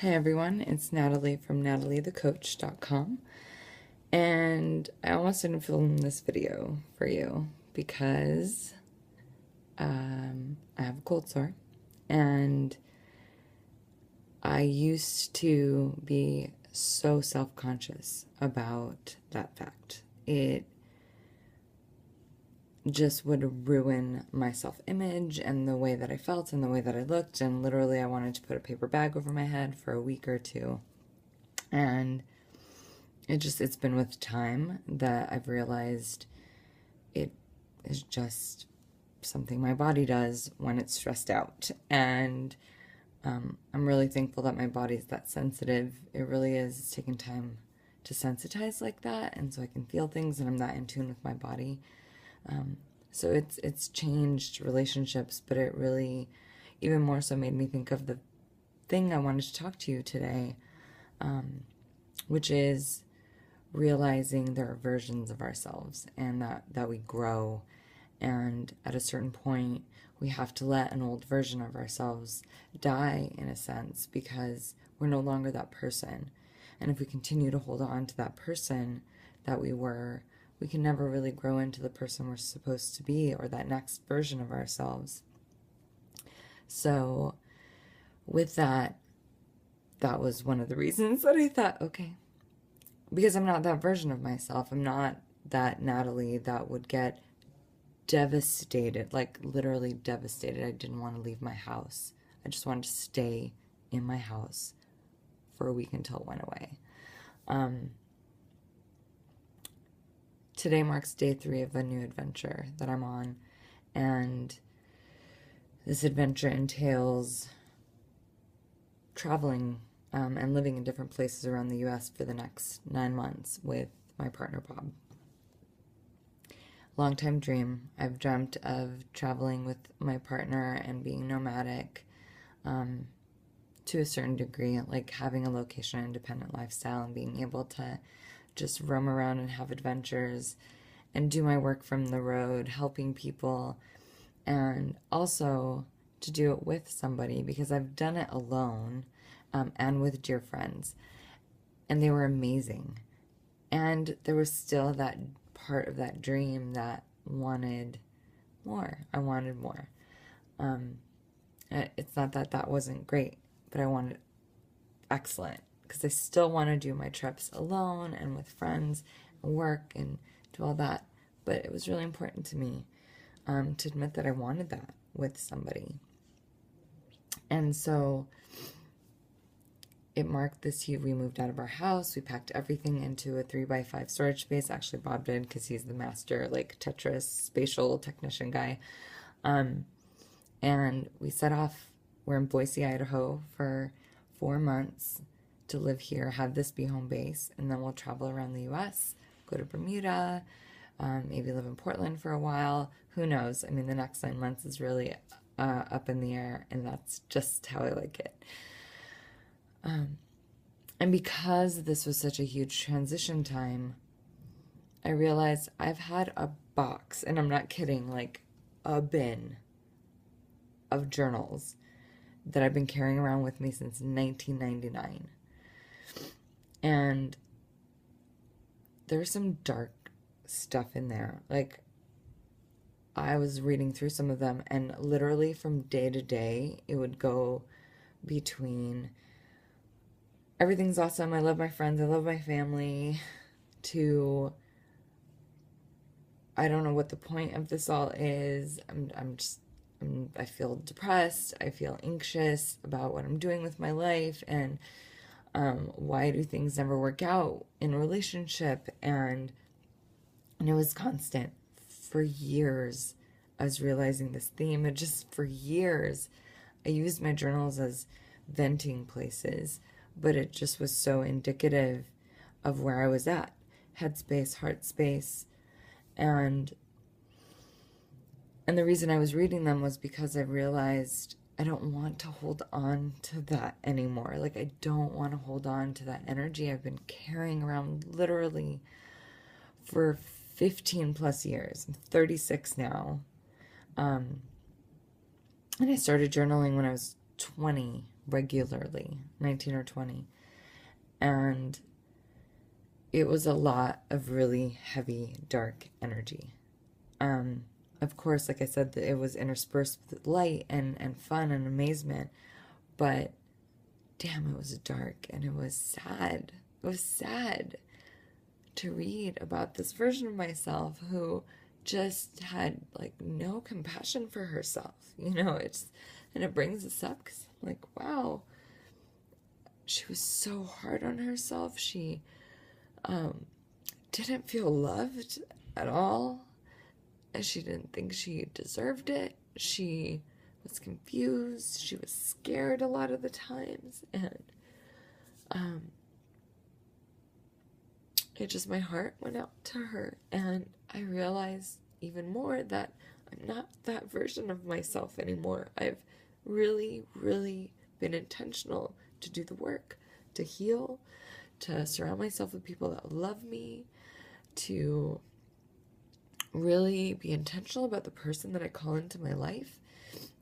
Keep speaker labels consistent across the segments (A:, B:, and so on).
A: Hey everyone, it's Natalie from nataliethecoach.com, and I almost didn't film this video for you because I have a cold sore, and I used to be so self-conscious about that fact. It just would ruin my self-image and the way that I felt and the way that I looked, and literally I wanted to put a paper bag over my head for a week or two. And it's been with time that I've realized it is just something my body does when it's stressed out. And I'm really thankful that my body's that sensitive. It really is. It's taken time to sensitize like that, and so I can feel things and I'm that in tune with my body. So it's changed relationships, but it really even more so made me think of the thing I wanted to talk to you today, which is realizing there are versions of ourselves and that we grow, and at a certain point we have to let an old version of ourselves die, in a sense, because we're no longer that person. And if we continue to hold on to that person that we were, we can never really grow into the person we're supposed to be, or that next version of ourselves. So with that was one of the reasons that I thought, okay, because I'm not that version of myself. I'm not that Natalie that would get devastated, like literally devastated. I didn't want to leave my house. I just wanted to stay in my house for a week until it went away. Today marks day 3 of a new adventure that I'm on, and this adventure entails traveling and living in different places around the U.S. for the next 9 months with my partner, Bob. Longtime dream. I've dreamt of traveling with my partner and being nomadic to a certain degree, like having a location-independent lifestyle and being able to just roam around and have adventures and do my work from the road, helping people, and also to do it with somebody, because I've done it alone and with dear friends, and they were amazing. And there was still that part of that dream that wanted more. I wanted more. It's not that that wasn't great, but I wanted excellent, because I still want to do my trips alone and with friends and work and do all that. But it was really important to me to admit that I wanted that with somebody. And so it marked this year. We moved out of our house. We packed everything into a 3x5 storage space. Actually, Bob did, because he's the master, like, Tetris spatial technician guy. And we set off. We're in Boise, Idaho for 4 months to live here, have this be home base, and then we'll travel around the U.S., go to Bermuda, maybe live in Portland for a while. Who knows? I mean, the next 9 months is really up in the air, and that's just how I like it. And because this was such a huge transition time, I realized I've had a box, and I'm not kidding, like a bin of journals that I've been carrying around with me since 1999. And there's some dark stuff in there. Like, I was reading through some of them, and literally from day to day, it would go between everything's awesome, I love my friends, I love my family, to I don't know what the point of this all is. I feel depressed. I feel anxious about what I'm doing with my life, and why do things never work out in a relationship? And it was constant for years. I was realizing this theme, and just for years, I used my journals as venting places, but it just was so indicative of where I was at, headspace, heart space, and the reason I was reading them was because I realized I don't want to hold on to that anymore. Like, I don't want to hold on to that energy I've been carrying around literally for 15 plus years. I'm 36 now. And I started journaling when I was 20, regularly, 19 or 20. And it was a lot of really heavy, dark energy. Of course, like I said, it was interspersed with light and fun and amazement, but damn, it was dark and it was sad. It was sad to read about this version of myself who just had like no compassion for herself. And it brings us up because I'm like, wow, she was so hard on herself. She didn't feel loved at all. And she didn't think she deserved it. She was confused. She was scared a lot of the times. And my heart went out to her. And I realized even more that I'm not that version of myself anymore. I've really, really been intentional to do the work, to heal, to surround myself with people that love me, to really be intentional about the person that I call into my life.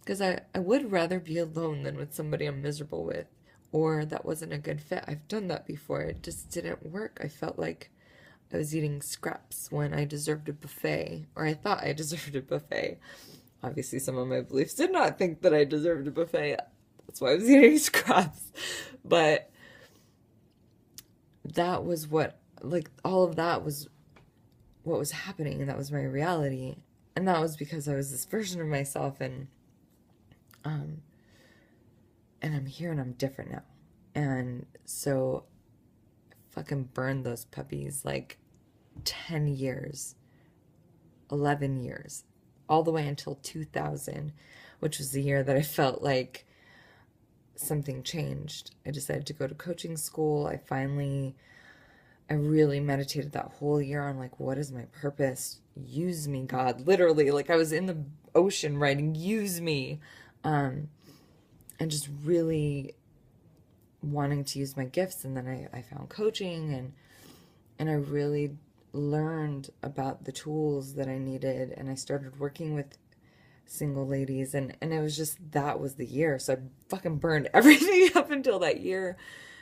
A: Because I would rather be alone than with somebody I'm miserable with, or that wasn't a good fit. I've done that before. It just didn't work. I felt like I was eating scraps when I deserved a buffet, or I thought I deserved a buffet. Obviously, some of my beliefs did not think that I deserved a buffet. That's why I was eating scraps. But that was all of that was what was happening, and that was my reality. And that was because I was this version of myself, and I'm here and I'm different now. And so I fucking burned those puppies like 10 years, 11 years, all the way until 2000, which was the year that I felt like something changed. I decided to go to coaching school. I really meditated that whole year on like, what is my purpose? Use me, God. Literally, like I was in the ocean writing, use me. And just really wanting to use my gifts. And then I found coaching, and I really learned about the tools that I needed. And I started working with single ladies, and it was just, that was the year. So I fucking burned everything up until that year.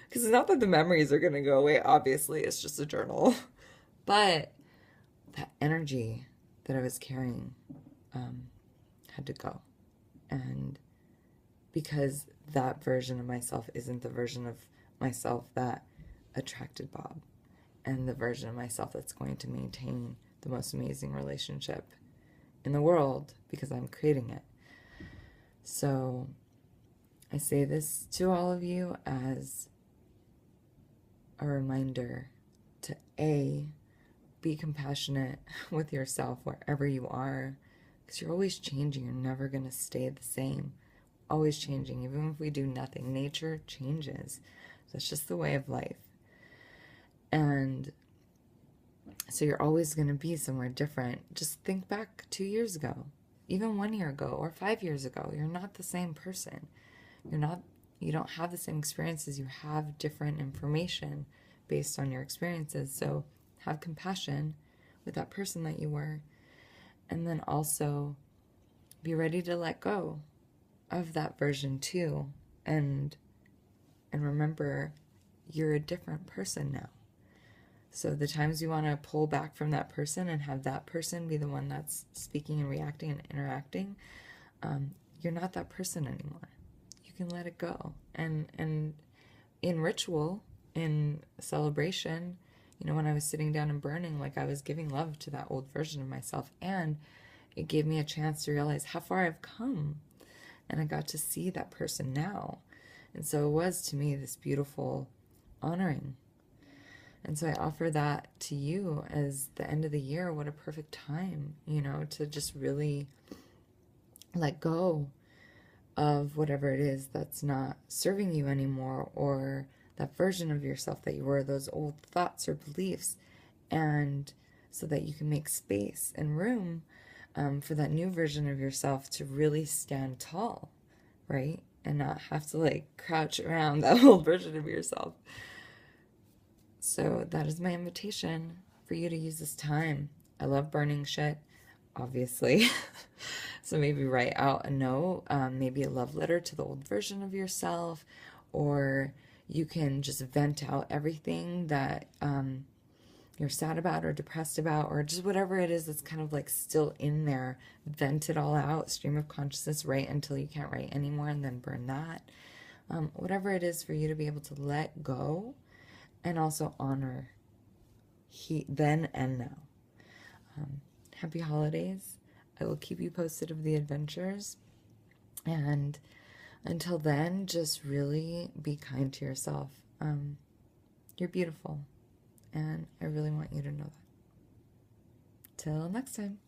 A: Because it's not that the memories are going to go away, obviously, it's just a journal. But that energy that I was carrying had to go. And because that version of myself isn't the version of myself that attracted Bob, and the version of myself that's going to maintain the most amazing relationship in the world, because I'm creating it. So I say this to all of you as a reminder to be compassionate with yourself wherever you are, because you're always changing. You're never going to stay the same. Always changing. Even if we do nothing, nature changes. That's just the way of life. And so you're always going to be somewhere different. Just think back 2 years ago, even 1 year ago, or 5 years ago. You're not the same person. You don't have the same experiences. You have different information based on your experiences. So have compassion with that person that you were. And then also be ready to let go of that version too. And remember, you're a different person now. So the times you want to pull back from that person and have that person be the one that's speaking and reacting and interacting, you're not that person anymore. You can let it go. And in ritual, in celebration, when I was sitting down and burning, like I was giving love to that old version of myself, and it gave me a chance to realize how far I've come. And I got to see that person now. And so it was, to me, this beautiful honoring. And so I offer that to you as the end of the year. What a perfect time, to just really let go of whatever it is that's not serving you anymore, or that version of yourself that you were, those old thoughts or beliefs, and so that you can make space and room for that new version of yourself to really stand tall, right? And not have to crouch around that old version of yourself. So that is my invitation for you to use this time. I love burning shit. obviously. So maybe write out a note, maybe a love letter to the old version of yourself, or you can just vent out everything that you're sad about or depressed about, or just whatever it is that's kind of like still in there. Vent it all out, stream of consciousness, write until you can't write anymore, and then burn that. Whatever it is for you to be able to let go and also honor then and now. Happy holidays. I will keep you posted of the adventures. And until then, just really be kind to yourself. You're beautiful. And I really want you to know that. Till next time.